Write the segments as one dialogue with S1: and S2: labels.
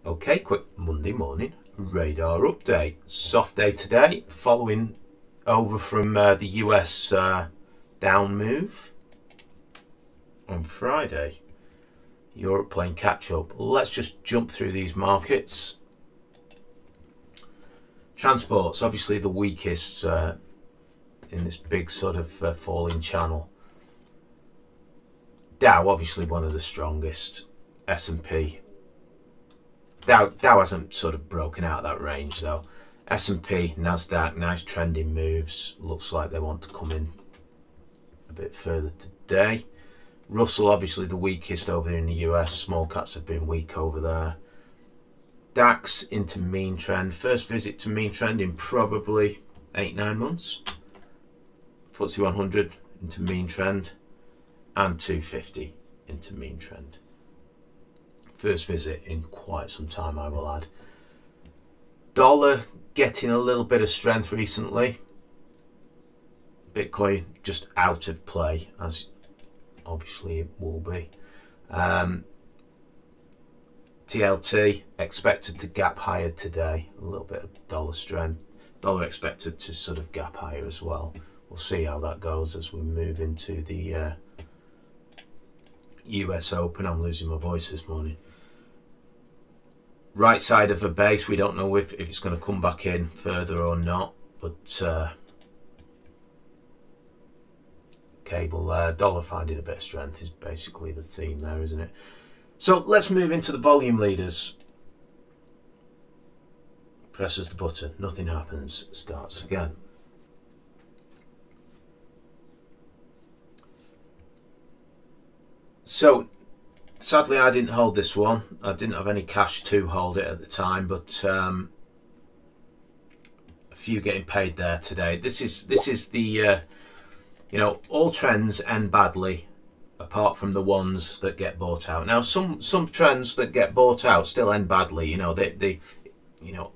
S1: Okay, quick Monday morning radar update. Soft day today, following over from the US down move on Friday. Europe playing catch up. Let's just jump through these markets. Transport's obviously the weakest in this big sort of falling channel. Dow obviously one of the strongest. S&P. Dow hasn't sort of broken out of that range though. S&P, Nasdaq, nice trending moves. Looks like they want to come in a bit further today. Russell obviously the weakest over in the US. Small caps have been weak over there. DAX into mean trend. First visit to mean trend in probably 8-9 months. FTSE 100 into mean trend. And 250 into mean trend. First visit in quite some time, I will add. Dollar getting a little bit of strength recently. Bitcoin just out of play, as obviously it will be. TLT expected to gap higher today. A little bit of dollar strength. Dollar expected to sort of gap higher as well. We'll see how that goes as we move into the US Open. I'm losing my voice this morning. Right side of a base, we don't know if it's going to come back in further or not, but cable there, dollar finding a bit of strength is basically the theme there, isn't it? So let's move into the volume leaders. Presses the button, nothing happens, starts again. So sadly, I didn't hold this one. I didn't have any cash to hold it at the time, but a few getting paid there today. This is the you know, all trends end badly, apart from the ones that get bought out. Now, some trends that get bought out still end badly. You know, they you know,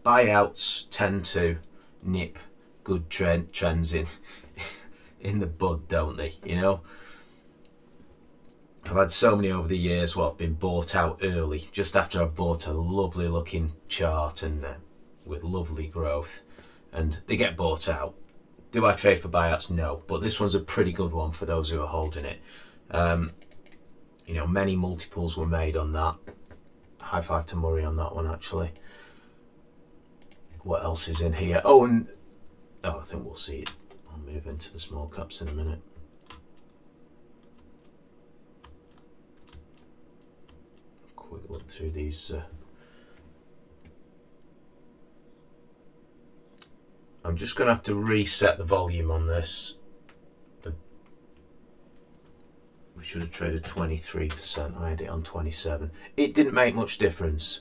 S1: buyouts tend to nip good trends in the bud, don't they? You know. I've had so many over the years what have been bought out early, just after I bought a lovely looking chart and with lovely growth, and they get bought out. Do I trade for buyouts? No, but this one's a pretty good one for those who are holding it. You know, many multiples were made on that. High five to Murray on that one, actually. What else is in here? Oh, and I think we'll see it. I'll move into the small caps in a minute. Quick look through these. I'm just going to have to reset the volume on this. We should have traded 23%. I had it on 27. It didn't make much difference.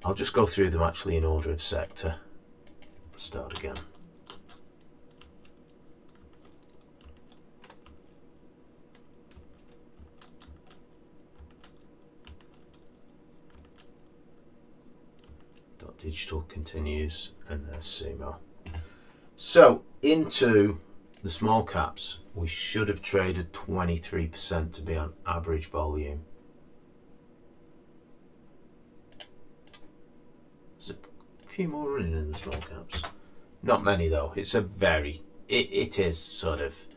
S1: I'll just go through them actually in order of sector. Start again. Digital continues, and there's Sumo. So into the small caps, we should have traded 23% to be on average volume. There's a few more running in the small caps. Not many though. It's a very, it is sort of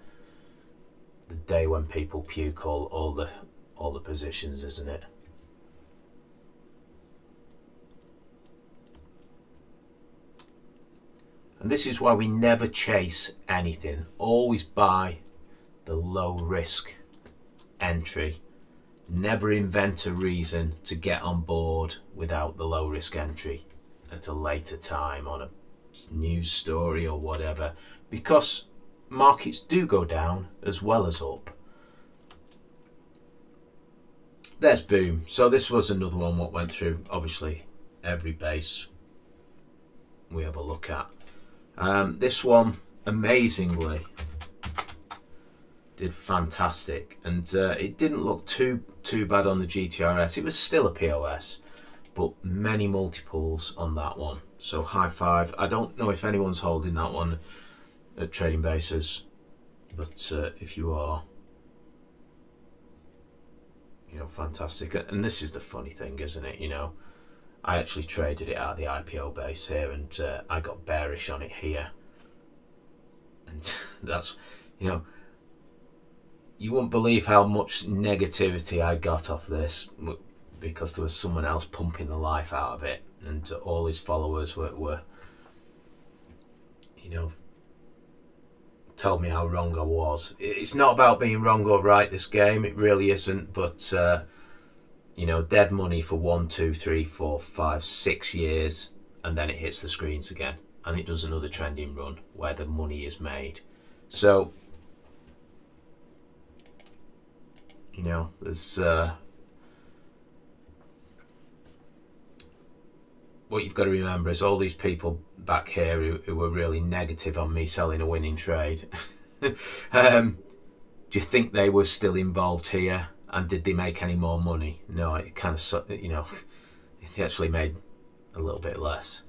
S1: the day when people puke all the positions, isn't it? And this is why we never chase anything. Always buy the low risk entry. Never invent a reason to get on board without the low risk entry at a later time on a news story or whatever. Because markets do go down as well as up. There's boom. So this was another one what went through obviously every base we have a look at. This one amazingly did fantastic, and it didn't look too bad on the GTRS. It was still a POS, but many multiples on that one. So high five. I don't know if anyone's holding that one at Trading Bases, but if you are, You know, fantastic. And this is the funny thing, isn't it? You know, I actually traded it out of the IPO base here, and I got bearish on it here. And that's, you know, you wouldn't believe how much negativity I got off this, because there was someone else pumping the life out of it, and all his followers were you know, told me how wrong I was. It's not about being wrong or right, this game, it really isn't, but you know, dead money for 1, 2, 3, 4, 5, 6 years, and then it hits the screens again, and it does another trending run where the money is made. So, you know, there's what you've got to remember is all these people back here who were really negative on me selling a winning trade. Do you think they were still involved here? And did they make any more money? No, it kind of, you know, they actually made a little bit less.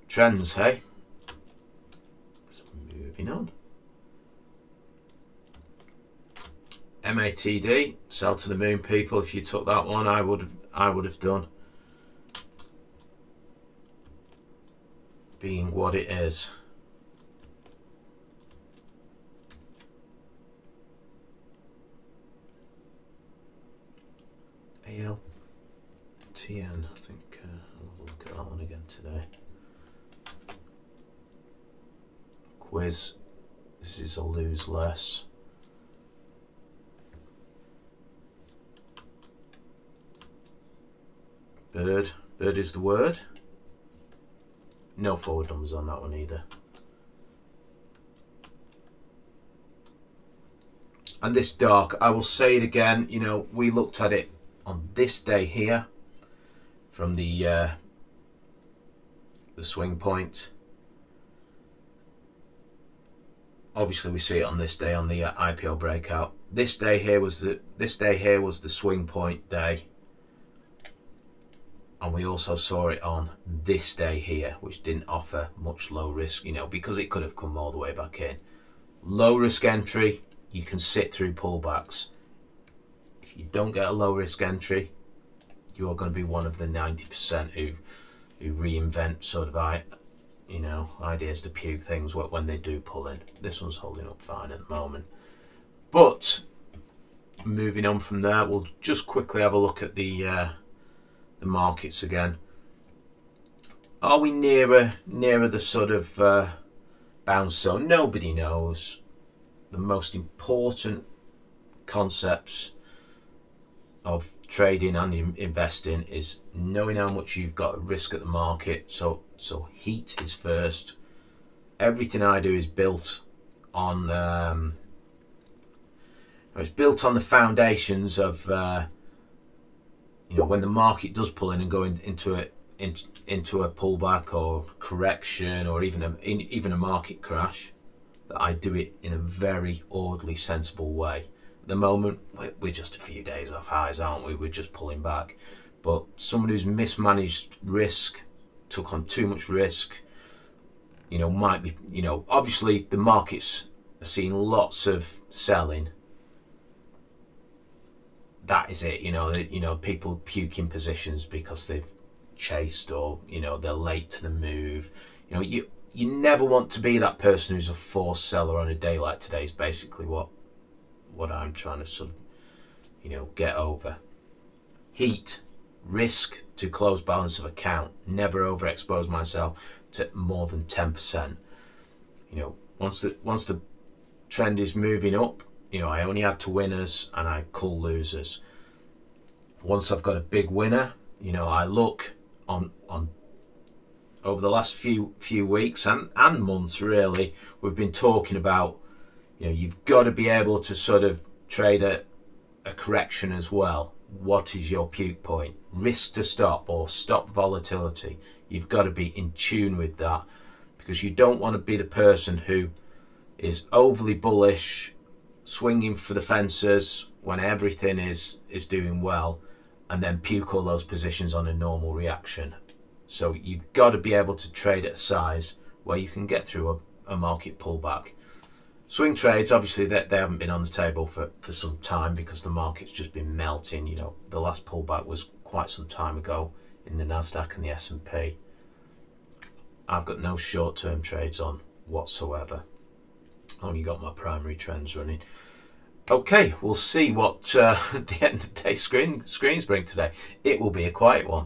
S1: Trends, hey? So moving on. MATD, sell to the moon, people. If you took that one, I would have done. Being what it is. ALTN, I think I'll have a look at that one again today. Quiz, this is a lose less. Bird is the word. No forward numbers on that one either. And this dark, I will say it again, you know, we looked at it on this day here from the swing point. Obviously we see it on this day on the IPO breakout. This day here was the swing point day. And we also saw it on this day here, which didn't offer much low risk, you know, because it could have come all the way back in. Low risk entry, you can sit through pullbacks. If you don't get a low risk entry, you're going to be one of the 90% who reinvent sort of, you know, ideas to puke things when they do pull in. This one's holding up fine at the moment. But moving on from there, we'll just quickly have a look at the markets again. Are we nearer the sort of bounce zone? Nobody knows. The most important concepts of trading and investing is knowing how much you've got at risk at the market. So heat is first. Everything I do is built on it's built on the foundations of you know, when the market does pull in and go into a pullback or correction or even a market crash, that I do it in a very orderly, sensible way. At the moment, we're just a few days off highs, aren't we? We're just pulling back. But someone who's mismanaged risk, took on too much risk, you know, might be, you know, obviously the markets are seeing lots of selling. That is it, you know, people puking positions because they've chased or, you know, they're late to the move. You know, you never want to be that person who's a forced seller on a day like today is basically what I'm trying to sort of, you know, get over. Heat, risk to close balance of account, never overexpose myself to more than 10%. You know, once the trend is moving up, you know, I only add to winners and I cull losers. Once I've got a big winner, you know, I look on over the last few weeks and months really, we've been talking about, you know, you've got to be able to sort of trade a correction as well. What is your puke point? Risk to stop or stop volatility. You've got to be in tune with that, because you don't want to be the person who is overly bullish, swinging for the fences when everything is doing well, and then puke all those positions on a normal reaction. So you've got to be able to trade at a size where you can get through a market pullback. Swing trades, obviously, they haven't been on the table for some time because the market's just been melting. You know, the last pullback was quite some time ago in the Nasdaq and the S&P. I've got no short-term trades on whatsoever. Only got my primary trends running. Okay, we'll see what the end of day screens bring today. It will be a quiet one.